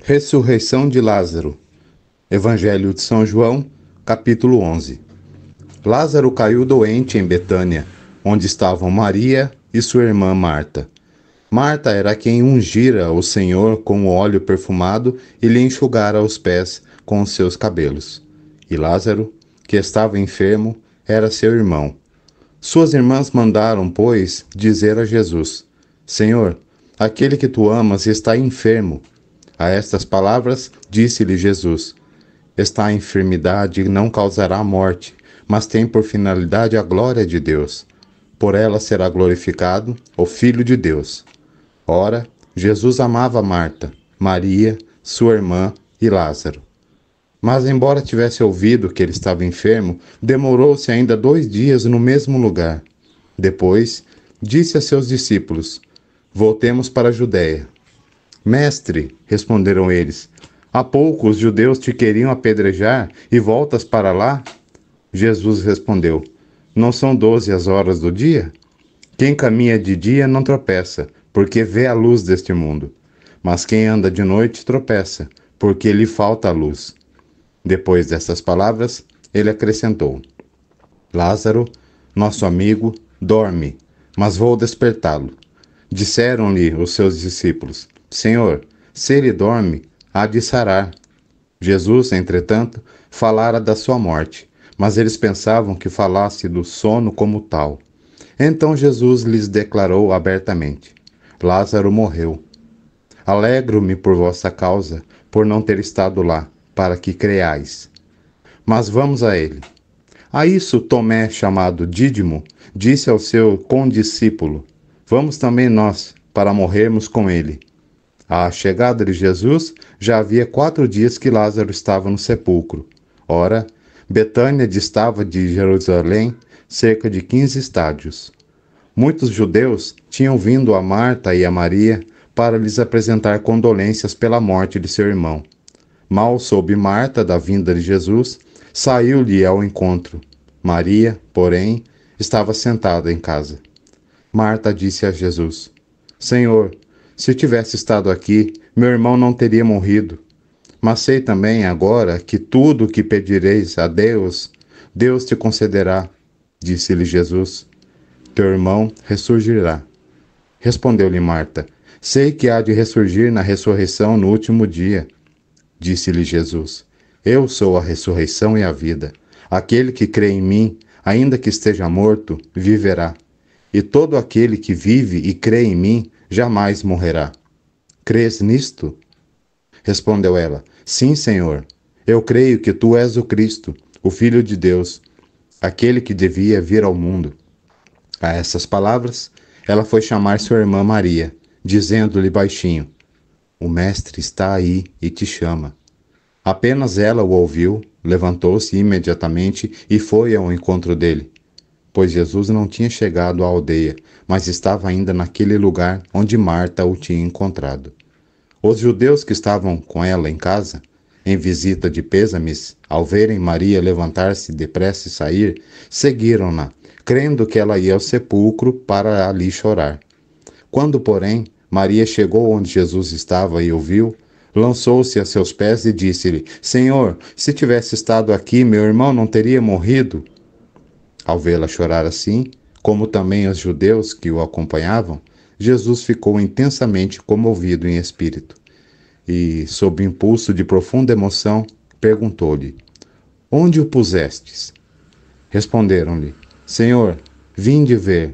Ressurreição de Lázaro. Evangelho de São João, capítulo 11. Lázaro caiu doente em Betânia, onde estavam Maria e sua irmã Marta. Marta era quem ungira o Senhor com o óleo perfumado e lhe enxugara os pés com os seus cabelos. E Lázaro, que estava enfermo, era seu irmão. Suas irmãs mandaram, pois, dizer a Jesus: Senhor, aquele que tu amas está enfermo. A estas palavras disse-lhe Jesus: Esta enfermidade não causará morte, mas tem por finalidade a glória de Deus. Por ela será glorificado o Filho de Deus. Ora, Jesus amava Marta, Maria, sua irmã e Lázaro. Mas, embora tivesse ouvido que ele estava enfermo, demorou-se ainda 2 dias no mesmo lugar. Depois, disse a seus discípulos: Voltemos para a Judéia. Mestre, responderam eles, há pouco os judeus te queriam apedrejar e voltas para lá? Jesus respondeu: Não são 12 as horas do dia? Quem caminha de dia não tropeça, porque vê a luz deste mundo. Mas quem anda de noite tropeça, porque lhe falta a luz. Depois dessas palavras, ele acrescentou: Lázaro, nosso amigo, dorme, mas vou despertá-lo. Disseram-lhe os seus discípulos: Senhor, se ele dorme, há de sarar. Jesus, entretanto, falara da sua morte, mas eles pensavam que falasse do sono como tal. Então Jesus lhes declarou abertamente: Lázaro morreu. Alegro-me por vossa causa, por não ter estado lá, para que creais. Mas vamos a ele. A isso Tomé, chamado Dídimo, disse ao seu condiscípulo: Vamos também nós, para morrermos com ele. À chegada de Jesus, já havia 4 dias que Lázaro estava no sepulcro. Ora, Betânia distava de Jerusalém cerca de 15 estádios. Muitos judeus tinham vindo a Marta e a Maria para lhes apresentar condolências pela morte de seu irmão. Mal soube Marta da vinda de Jesus, saiu-lhe ao encontro. Maria, porém, estava sentada em casa. Marta disse a Jesus: Senhor, se tivesse estado aqui, meu irmão não teria morrido. Mas sei também agora que tudo o que pedireis a Deus, Deus te concederá. Disse-lhe Jesus: Teu irmão ressurgirá. Respondeu-lhe Marta: Sei que há de ressurgir na ressurreição no último dia. Disse-lhe Jesus: Eu sou a ressurreição e a vida. Aquele que crê em mim, ainda que esteja morto, viverá. E todo aquele que vive e crê em mim, jamais morrerá. Crês nisto? Respondeu ela: Sim, Senhor. Eu creio que tu és o Cristo, o Filho de Deus, aquele que devia vir ao mundo. A essas palavras, ela foi chamar sua irmã Maria, dizendo-lhe baixinho: O mestre está aí e te chama. Apenas ela o ouviu, levantou-se imediatamente e foi ao encontro dele, pois Jesus não tinha chegado à aldeia, mas estava ainda naquele lugar onde Marta o tinha encontrado. Os judeus que estavam com ela em casa, em visita de pêsames, ao verem Maria levantar-se depressa e sair, seguiram-na, crendo que ela ia ao sepulcro para ali chorar. Quando, porém, Maria chegou onde Jesus estava e o viu, lançou-se a seus pés e disse-lhe: Senhor, se tivesse estado aqui, meu irmão não teria morrido. Ao vê-la chorar assim, como também os judeus que o acompanhavam, Jesus ficou intensamente comovido em espírito e, sob impulso de profunda emoção, perguntou-lhe: Onde o pusestes? Responderam-lhe: Senhor, vinde ver.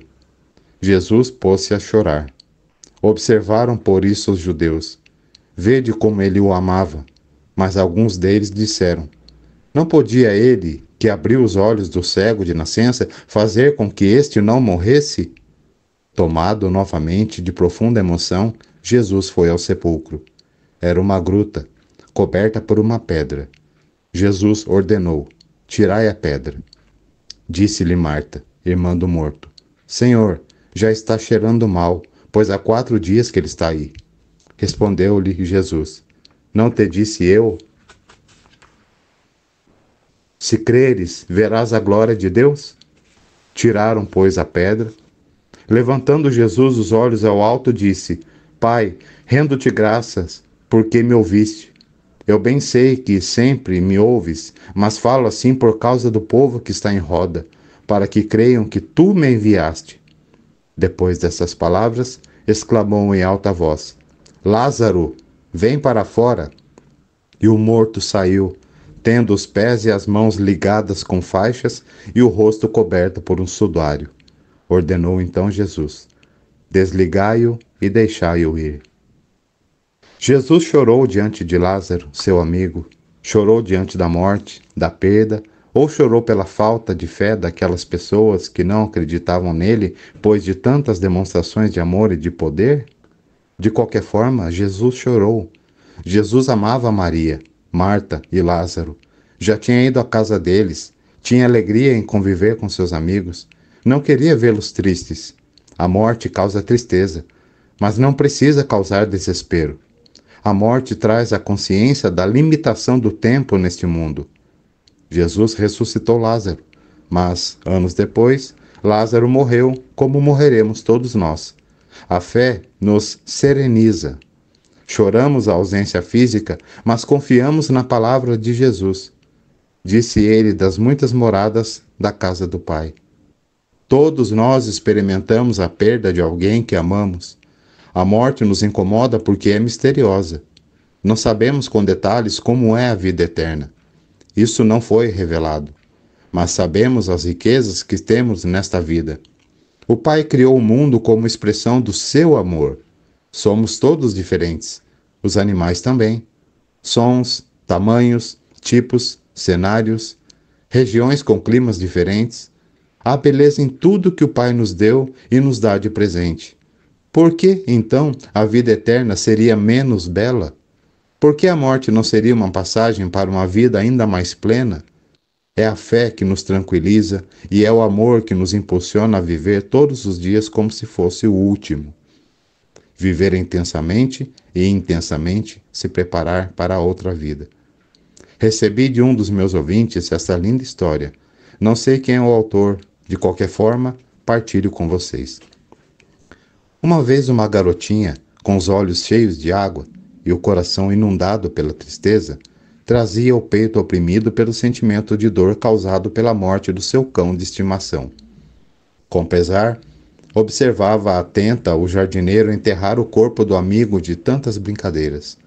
Jesus pôs-se a chorar. Observaram por isso os judeus: Vede como ele o amava. Mas alguns deles disseram: Não podia ele, que abriu os olhos do cego de nascença, fazer com que este não morresse? Tomado novamente de profunda emoção, Jesus foi ao sepulcro. Era uma gruta, coberta por uma pedra. Jesus ordenou: Tirai a pedra. Disse-lhe Marta, irmã do morto: Senhor, já está cheirando mal, pois há 4 dias que ele está aí. Respondeu-lhe Jesus: Não te disse eu? Se creres, verás a glória de Deus? Tiraram, pois, a pedra. Levantando Jesus os olhos ao alto, disse: Pai, rendo-te graças, porque me ouviste. Eu bem sei que sempre me ouves, mas falo assim por causa do povo que está em roda, para que creiam que tu me enviaste. Depois dessas palavras, exclamou em alta voz: Lázaro, vem para fora. E o morto saiu, tendo os pés e as mãos ligadas com faixas e o rosto coberto por um sudário. Ordenou então Jesus: Desligai-o e deixai-o ir. Jesus chorou diante de Lázaro, seu amigo, chorou diante da morte, da perda, ou chorou pela falta de fé daquelas pessoas que não acreditavam nele, pois de tantas demonstrações de amor e de poder? De qualquer forma, Jesus chorou. Jesus amava Maria, Marta e Lázaro. Já tinha ido à casa deles, tinha alegria em conviver com seus amigos, não queria vê-los tristes. A morte causa tristeza, mas não precisa causar desespero. A morte traz a consciência da limitação do tempo neste mundo. Jesus ressuscitou Lázaro, mas, anos depois, Lázaro morreu, como morreremos todos nós. A fé nos sereniza. Choramos a ausência física, mas confiamos na palavra de Jesus. Disse ele das muitas moradas da casa do Pai. Todos nós experimentamos a perda de alguém que amamos. A morte nos incomoda porque é misteriosa. Não sabemos com detalhes como é a vida eterna. Isso não foi revelado, mas sabemos as riquezas que temos nesta vida. O Pai criou o mundo como expressão do seu amor. Somos todos diferentes, os animais também. Sons, tamanhos, tipos, cenários, regiões com climas diferentes. Há beleza em tudo que o Pai nos deu e nos dá de presente. Por que, então, a vida eterna seria menos bela? Por que a morte não seria uma passagem para uma vida ainda mais plena? É a fé que nos tranquiliza e é o amor que nos impulsiona a viver todos os dias como se fosse o último. Viver intensamente e intensamente se preparar para a outra vida. Recebi de um dos meus ouvintes esta linda história. Não sei quem é o autor, de qualquer forma, partilho com vocês. Uma vez uma garotinha, com os olhos cheios de água e o coração inundado pela tristeza, trazia o peito oprimido pelo sentimento de dor causado pela morte do seu cão de estimação. Com pesar, observava atenta o jardineiro enterrar o corpo do amigo de tantas brincadeiras.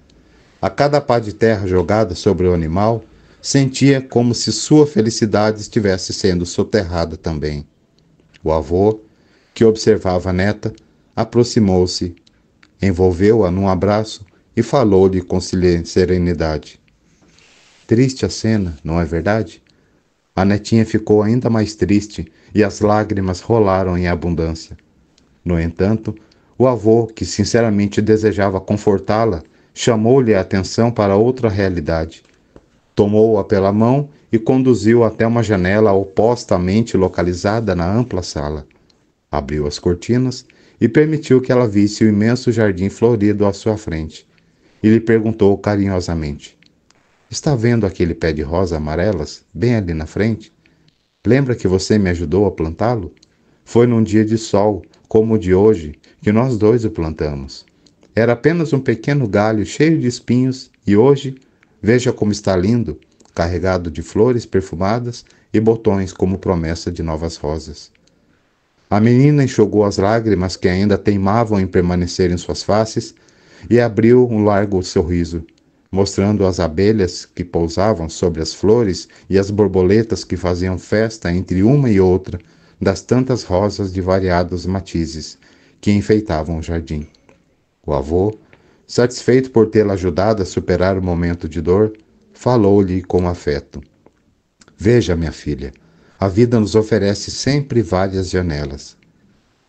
A cada pá de terra jogada sobre o animal, sentia como se sua felicidade estivesse sendo soterrada também. O avô, que observava a neta, aproximou-se, envolveu-a num abraço e falou-lhe com serenidade. Triste a cena, não é verdade? A netinha ficou ainda mais triste e as lágrimas rolaram em abundância. No entanto, o avô, que sinceramente desejava confortá-la, chamou-lhe a atenção para outra realidade. Tomou-a pela mão e conduziu-a até uma janela opostamente localizada na ampla sala. Abriu as cortinas e permitiu que ela visse o imenso jardim florido à sua frente. E lhe perguntou carinhosamente: Está vendo aquele pé de rosas amarelas, bem ali na frente? Lembra que você me ajudou a plantá-lo? Foi num dia de sol, como o de hoje, que nós dois o plantamos. Era apenas um pequeno galho cheio de espinhos e hoje, veja como está lindo, carregado de flores perfumadas e botões como promessa de novas rosas. A menina enxugou as lágrimas que ainda teimavam em permanecer em suas faces e abriu um largo sorriso, mostrando as abelhas que pousavam sobre as flores e as borboletas que faziam festa entre uma e outra das tantas rosas de variados matizes que enfeitavam o jardim. O avô, satisfeito por tê-la ajudado a superar o momento de dor, falou-lhe com afeto: Veja, minha filha, a vida nos oferece sempre várias janelas.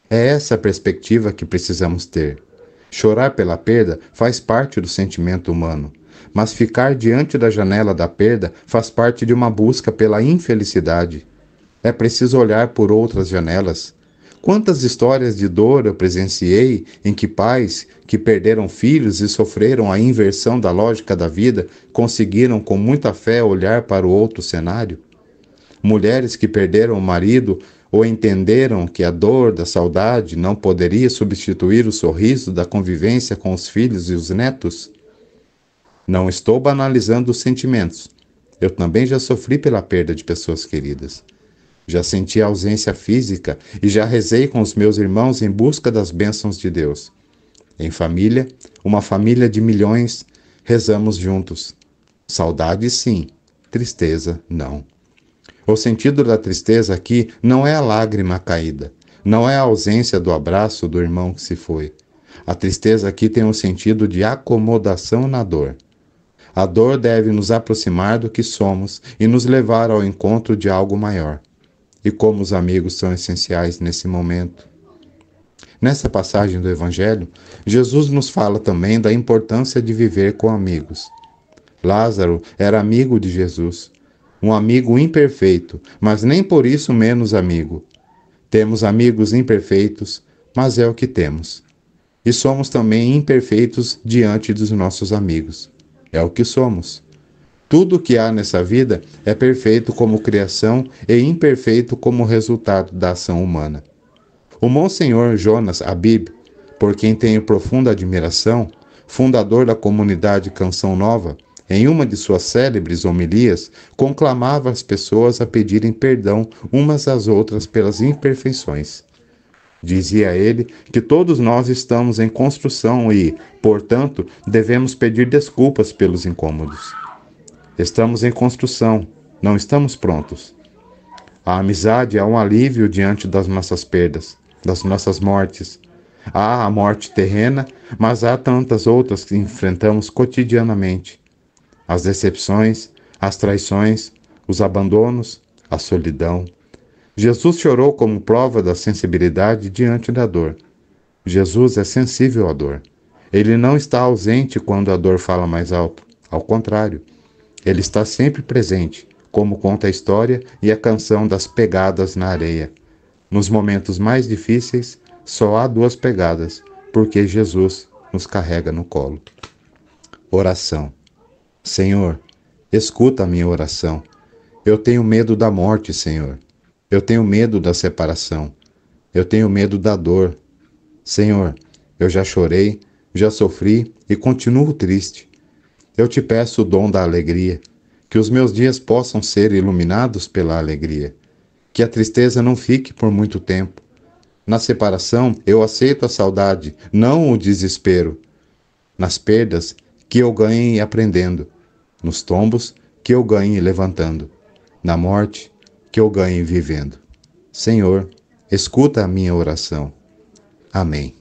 É essa a perspectiva que precisamos ter. Chorar pela perda faz parte do sentimento humano, mas ficar diante da janela da perda faz parte de uma busca pela infelicidade. É preciso olhar por outras janelas. Quantas histórias de dor eu presenciei em que pais que perderam filhos e sofreram a inversão da lógica da vida conseguiram com muita fé olhar para o outro cenário? Mulheres que perderam o marido ou entenderam que a dor da saudade não poderia substituir o sorriso da convivência com os filhos e os netos? Não estou banalizando os sentimentos. Eu também já sofri pela perda de pessoas queridas. Já senti a ausência física e já rezei com os meus irmãos em busca das bênçãos de Deus. Em família, uma família de milhões, rezamos juntos. Saudade, sim. Tristeza, não. O sentido da tristeza aqui não é a lágrima caída, não é a ausência do abraço do irmão que se foi. A tristeza aqui tem um sentido de acomodação na dor. A dor deve nos aproximar do que somos e nos levar ao encontro de algo maior. E como os amigos são essenciais nesse momento. Nessa passagem do Evangelho, Jesus nos fala também da importância de viver com amigos. Lázaro era amigo de Jesus, um amigo imperfeito, mas nem por isso menos amigo. Temos amigos imperfeitos, mas é o que temos. E somos também imperfeitos diante dos nossos amigos. É o que somos. Tudo o que há nessa vida é perfeito como criação e imperfeito como resultado da ação humana. O Monsenhor Jonas Habib, por quem tenho profunda admiração, fundador da comunidade Canção Nova, em uma de suas célebres homilias, conclamava as pessoas a pedirem perdão umas às outras pelas imperfeições. Dizia ele que todos nós estamos em construção e, portanto, devemos pedir desculpas pelos incômodos. Estamos em construção, não estamos prontos. A amizade é um alívio diante das nossas perdas, das nossas mortes. Há a morte terrena, mas há tantas outras que enfrentamos cotidianamente. As decepções, as traições, os abandonos, a solidão. Jesus chorou como prova da sensibilidade diante da dor. Jesus é sensível à dor. Ele não está ausente quando a dor fala mais alto. Ao contrário, ele está sempre presente, como conta a história e a canção das pegadas na areia. Nos momentos mais difíceis, só há 2 pegadas, porque Jesus nos carrega no colo. Oração. Senhor, escuta a minha oração. Eu tenho medo da morte, Senhor. Eu tenho medo da separação. Eu tenho medo da dor. Senhor, eu já chorei, já sofri e continuo triste. Eu te peço o dom da alegria, que os meus dias possam ser iluminados pela alegria, que a tristeza não fique por muito tempo. Na separação, eu aceito a saudade, não o desespero. Nas perdas, que eu ganhe aprendendo. Nos tombos, que eu ganhe levantando. Na morte, que eu ganhe vivendo. Senhor, escuta a minha oração. Amém.